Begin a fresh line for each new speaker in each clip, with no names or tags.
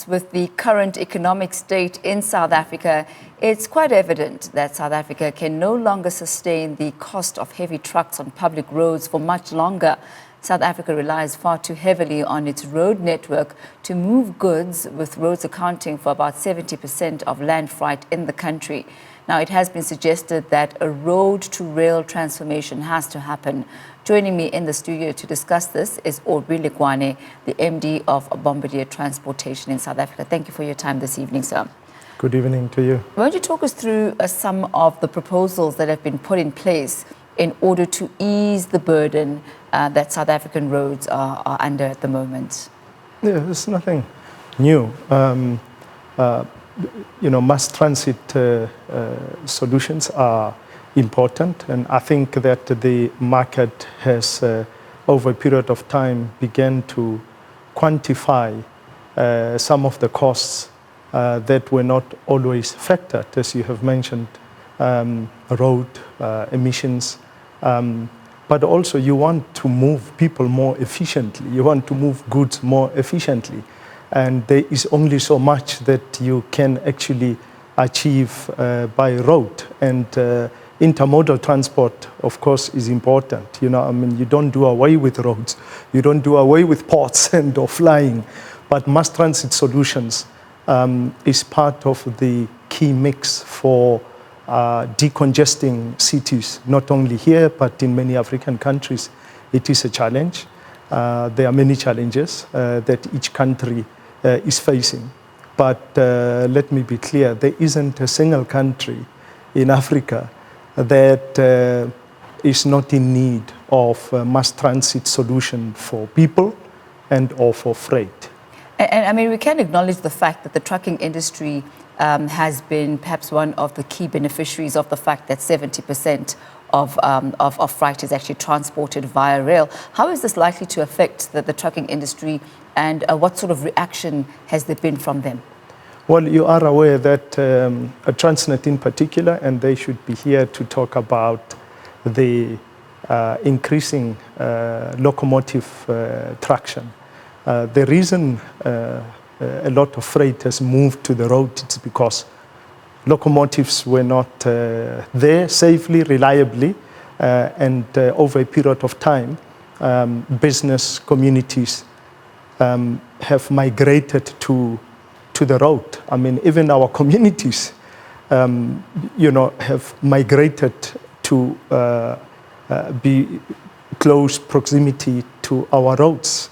With the current economic state in South Africa, it's quite evident that South Africa can no longer sustain the cost of heavy trucks on public roads for much longer. South Africa relies far too heavily on its road network to move goods, with roads accounting for about 70% of land freight in the country. Now, it has been suggested that a road-to-rail transformation has to happen. Joining me in the studio to discuss this is Aubrey Lekwane, the MD of Bombardier Transportation in South Africa. Thank you for your time this evening, sir.
Good evening to you.
Why don't you talk us through some of the proposals that have been put in place in order to ease the burden that South African roads are under at the moment?
Yeah, there's nothing new. Mass transit solutions are important, and I think that the market has, over a period of time, began to quantify some of the costs that were not always factored, as you have mentioned, road emissions, but also you want to move people more efficiently, you want to move goods more efficiently, and there is only so much that you can actually achieve by road, and intermodal transport, of course, is important. You don't do away with roads, you don't do away with ports and or flying, but mass transit solutions is part of the key mix for decongesting cities, not only here, but in many African countries. It is a challenge. There are many challenges that each country is facing. But let me be clear, there isn't a single country in Africa that is not in need of mass transit solution for people and or for freight.
And I mean, we can acknowledge the fact that the trucking industry has been perhaps one of the key beneficiaries of the fact that 70% of freight is actually transported via rail. How is this likely to affect the trucking industry, and what sort of reaction has there been from them?
Well, you are aware that Transnet in particular, and they should be here to talk about the increasing locomotive traction. The reason a lot of freight has moved to the road is because locomotives were not there safely, reliably, and over a period of time, business communities have migrated to the road. I mean, even our communities, have migrated to be close proximity to our roads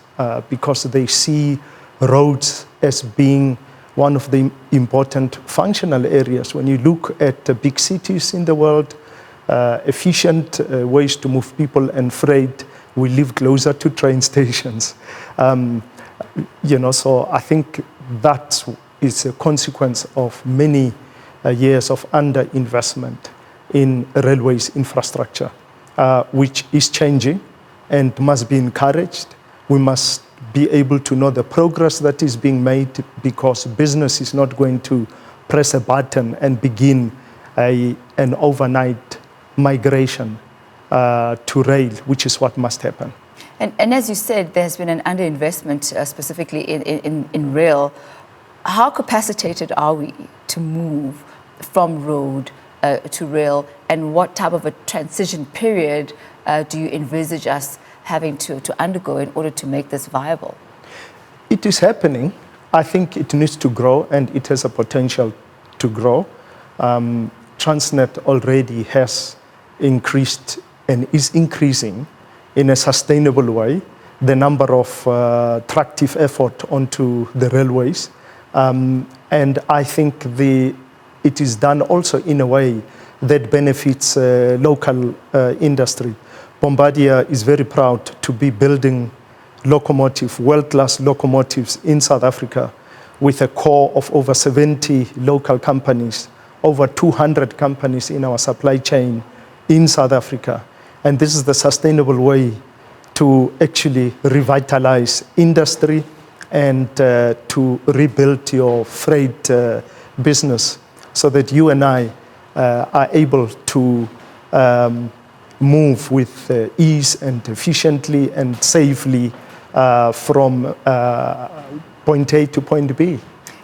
because they see roads as being one of the important functional areas. When you look at the big cities in the world, efficient ways to move people and freight, we live closer to train stations. So I think that is a consequence of many years of underinvestment in railways infrastructure, which is changing and must be encouraged. We must be able to know the progress that is being made, because business is not going to press a button and begin an overnight migration to rail, which is what must happen.
And as you said, there's been an underinvestment specifically in rail. How capacitated are we to move from road to rail, and what type of a transition period do you envisage us having to undergo in order to make this viable?
It is happening. I think it needs to grow, and it has a potential to grow. Transnet already has increased and is increasing in a sustainable way the number of tractive effort onto the railways. And I think it is done also in a way that benefits local industry. Bombardier is very proud to be building world-class locomotives in South Africa, with a core of over 70 local companies, over 200 companies in our supply chain in South Africa. And this is the sustainable way to actually revitalize industry and to rebuild your freight business, so that you and I are able to move with ease and efficiently and safely from point A to point B.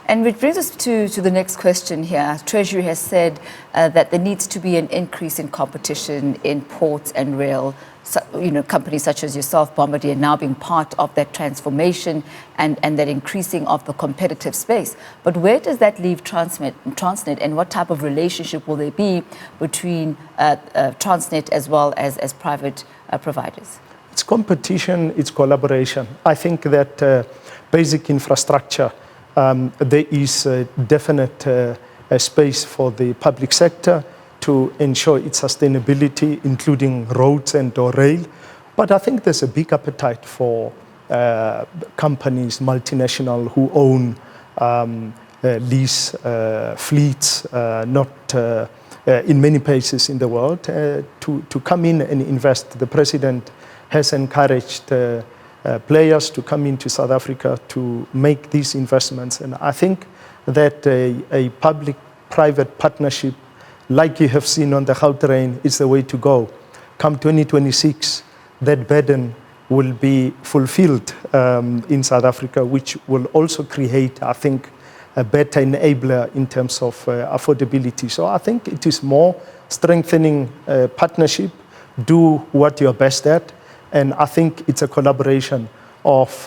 And which brings us to the next question here. Treasury has said that there needs to be an increase in competition in ports and rail. So, companies such as yourself, Bombardier, now being part of that transformation and that increasing of the competitive space. But where does that leave Transnet, and what type of relationship will there be between Transnet as well as private providers?
It's competition, it's collaboration. I think that basic infrastructure, there is a definite space for the public sector to ensure its sustainability, including roads and or rail. But I think there's a big appetite for companies, multinational, who own lease fleets, not in many places in the world, to come in and invest. The president has encouraged players to come into South Africa to make these investments. And I think that a public-private partnership, like you have seen on the Gautrain, is the way to go. Come 2026, that burden will be fulfilled in South Africa, which will also create, I think, a better enabler in terms of affordability. So I think it is more strengthening partnership, do what you're best at, and I think it's a collaboration of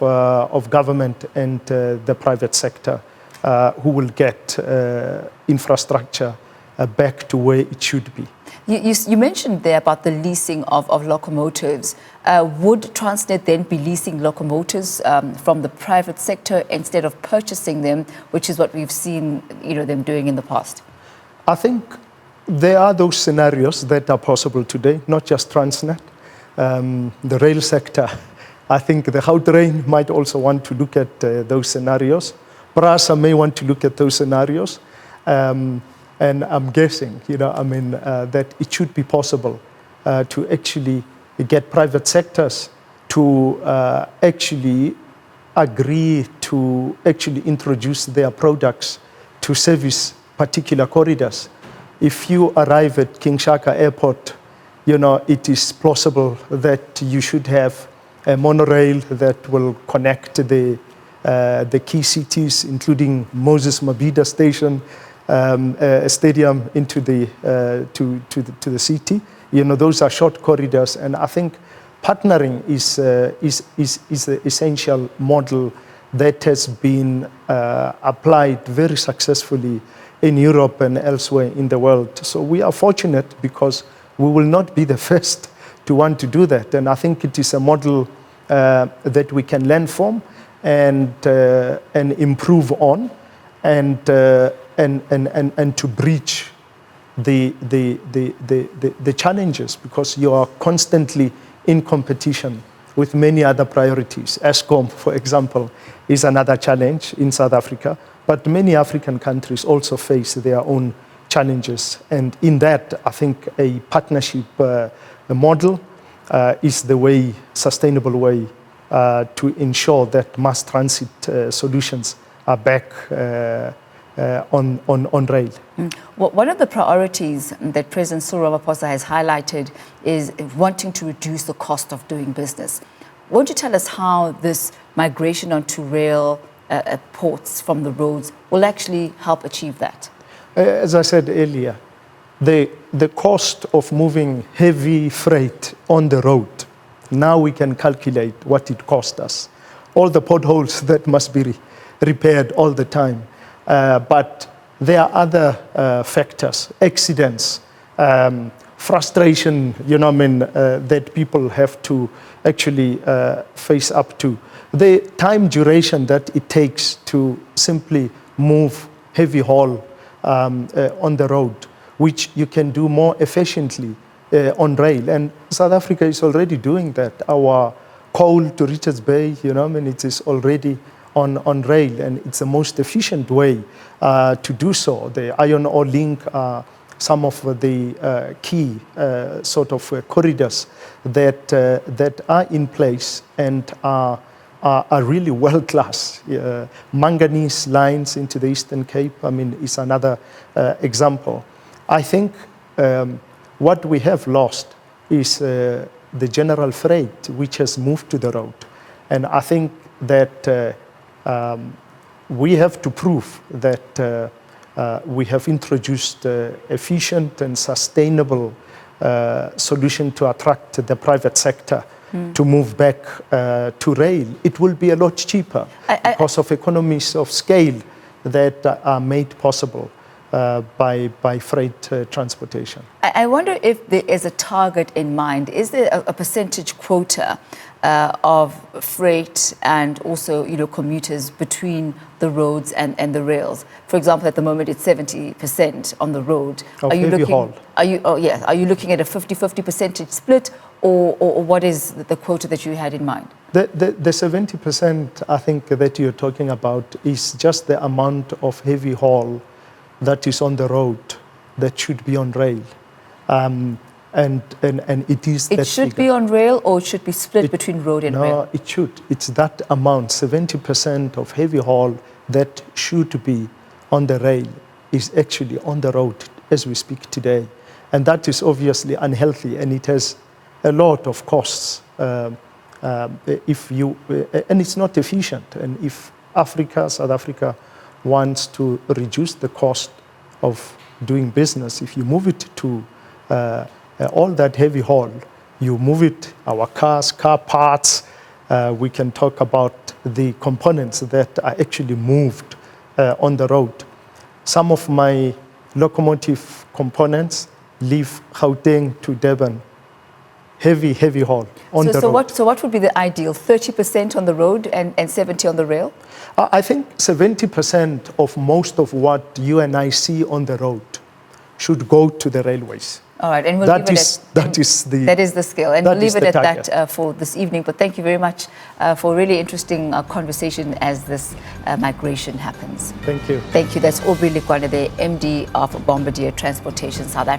government and the private sector who will get infrastructure back to where it should be.
You mentioned there about the leasing of locomotives. Would Transnet then be leasing locomotives from the private sector instead of purchasing them, which is what we've seen them doing in the past?
I think there are those scenarios that are possible today, not just Transnet. The rail sector, I think the Gautrain might also want to look at those scenarios. PRASA may want to look at those scenarios. And I'm guessing, that it should be possible to actually get private sectors to actually agree to actually introduce their products to service particular corridors. If you arrive at King Shaka Airport, it is plausible that you should have a monorail that will connect the key cities, including Moses Mabhida Station, a stadium into to the city. Those are short corridors, and I think partnering is the essential model that has been applied very successfully in Europe and elsewhere in the world. So we are fortunate because we will not be the first to want to do that, and I think it is a model that we can learn from and improve on, and to breach the challenges, because you are constantly in competition with many other priorities. ESCOM, for example, is another challenge in South Africa, but many African countries also face their own challenges. And in that, I think a partnership model is the way, sustainable way to ensure that mass transit solutions are back on rail.
Well, one of the priorities that President Cyril Ramaphosa has highlighted is wanting to reduce the cost of doing business. Won't you tell us how this migration onto rail ports from the roads will actually help achieve that?
As I said earlier, the cost of moving heavy freight on the road, now we can calculate what it cost us. All the potholes that must be repaired all the time. But there are other factors, accidents, frustration, that people have to actually face up to. The time duration that it takes to simply move heavy haul on the road, which you can do more efficiently on rail. And South Africa is already doing that. Our coal to Richards Bay, it is already on rail, and it's the most efficient way to do so. The iron ore link are some of the key sort of corridors that are in place and are really world class. Manganese lines into the Eastern Cape, is another example. I think what we have lost is the general freight, which has moved to the road, and I think that we have to prove that we have introduced efficient and sustainable solution to attract the private sector to move back to rail. It will be a lot cheaper because of economies of scale that are made possible by freight transportation.
I wonder if there is a target in mind. Is there a percentage quota of freight and also, commuters between the roads and the rails? For example, at the moment it's 70% on the road.
Of heavy haul.
Are you looking at a 50-50 percentage split, or what is the quota that you had in mind?
The 70% I think that you're talking about is just the amount of heavy haul that is on the road that should be on rail. And it is
it should be on rail, or it should be split between road and rail?
No, it should. It's that amount, 70% of heavy haul that should be on the rail is actually on the road as we speak today. And that is obviously unhealthy, and it has a lot of costs. And it's not efficient. And if South Africa wants to reduce the cost of doing business, if you move it to all that heavy haul, you move it, our cars, car parts, we can talk about the components that are actually moved on the road. Some of my locomotive components leave Gauteng to Durban. Heavy haul on the road.
So what would be the ideal? 30% on the road and 70% on the rail?
I think 70% of most of what you and I see on the road should go to the railways.
All right, and
that is the
scale, and we'll leave it at that for this evening. But thank you very much for a really interesting conversation as this migration happens.
Thank you.
Thank you. That's Aubrey Lekwane, the MD of Bombardier Transportation South Africa.